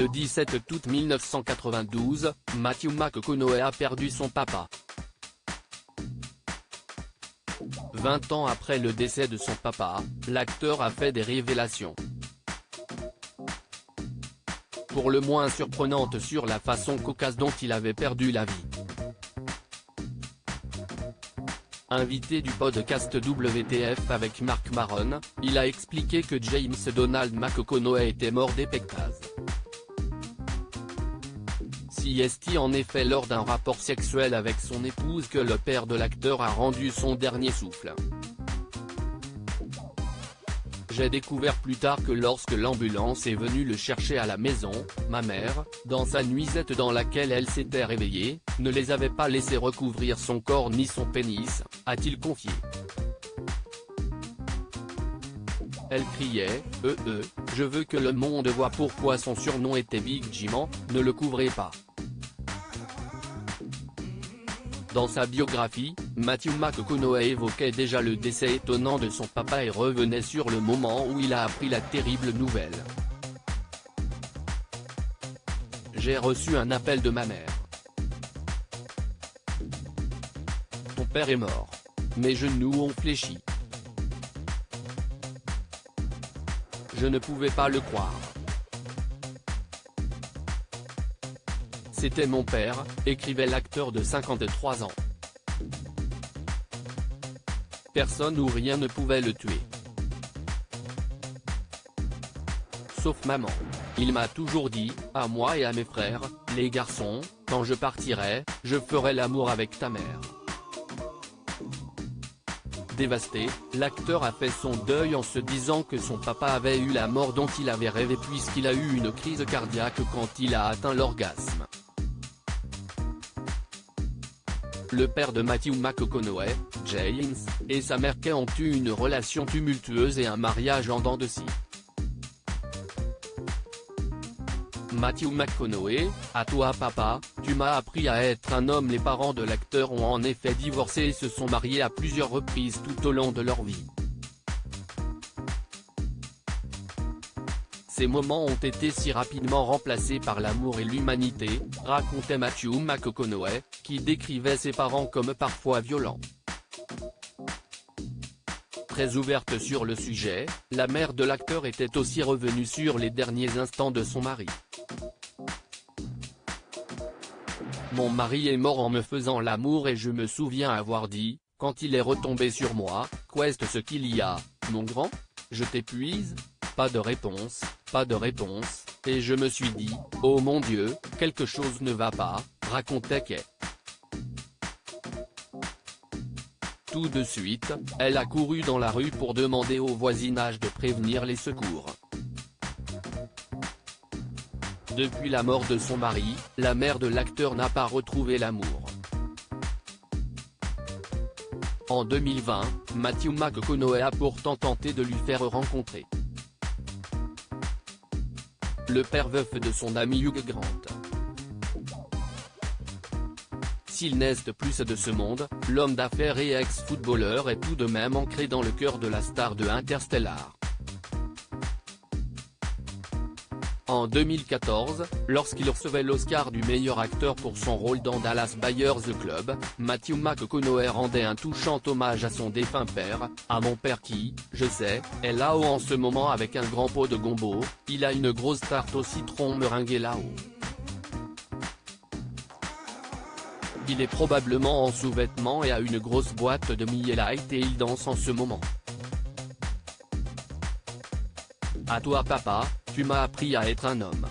Le 17 août 1992, Matthew McConaughey a perdu son papa. 20 ans après le décès de son papa, l'acteur a fait des révélations. Pour le moins surprenantes sur la façon cocasse dont il avait perdu la vie. Invité du podcast WTF avec Marc Maron, il a expliqué que James Donald McConaughey était mort d'épectase. C'est en effet lors d'un rapport sexuel avec son épouse que le père de l'acteur a rendu son dernier souffle. J'ai découvert plus tard que lorsque l'ambulance est venue le chercher à la maison, ma mère, dans sa nuisette dans laquelle elle s'était réveillée, ne les avait pas laissés recouvrir son corps ni son pénis, a-t-il confié. Elle criait, je veux que le monde voie pourquoi son surnom était Big Jim, ne le couvrez pas. Dans sa biographie, Matthew McConaughey évoquait déjà le décès étonnant de son papa et revenait sur le moment où il a appris la terrible nouvelle. J'ai reçu un appel de ma mère. Ton père est mort. Mes genoux ont fléchi. Je ne pouvais pas le croire. C'était mon père, écrivait l'acteur de 53 ans. Personne ou rien ne pouvait le tuer. Sauf maman. Il m'a toujours dit, à moi et à mes frères, les garçons, quand je partirai, je ferai l'amour avec ta mère. Dévasté, l'acteur a fait son deuil en se disant que son papa avait eu la mort dont il avait rêvé puisqu'il a eu une crise cardiaque quand il a atteint l'orgasme. Le père de Matthew McConaughey, James, et sa mère Kay ont eu une relation tumultueuse et un mariage en dents de scie. Matthew McConaughey, à toi papa, tu m'as appris à être un homme. Les parents de l'acteur ont en effet divorcé et se sont mariés à plusieurs reprises tout au long de leur vie. Ces moments ont été si rapidement remplacés par l'amour et l'humanité, racontait Matthew McConaughey, qui décrivait ses parents comme parfois violents. Très ouverte sur le sujet, la mère de l'acteur était aussi revenue sur les derniers instants de son mari. Mon mari est mort en me faisant l'amour et je me souviens avoir dit, quand il est retombé sur moi, qu'est-ce ce qu'il y a, mon grand? Je t'épuise? Pas de réponse, et je me suis dit, oh mon Dieu, quelque chose ne va pas, racontait Kay. Tout de suite, elle a couru dans la rue pour demander au voisinage de prévenir les secours. Depuis la mort de son mari, la mère de l'acteur n'a pas retrouvé l'amour. En 2020, Matthew McConaughey a pourtant tenté de lui faire rencontrer le père veuf de son ami Hugh Grant. S'il n'est plus de ce monde, l'homme d'affaires et ex-footballeur est tout de même ancré dans le cœur de la star de Interstellar. En 2014, lorsqu'il recevait l'Oscar du meilleur acteur pour son rôle dans Dallas Buyers Club, Matthew McConaughey rendait un touchant hommage à son défunt père, à mon père qui, je sais, est là-haut en ce moment avec un grand pot de gombo, il a une grosse tarte au citron meringuée là-haut. Il est probablement en sous-vêtements et a une grosse boîte de Miller Lite et il danse en ce moment. À toi papa, tu m'as appris à être un homme.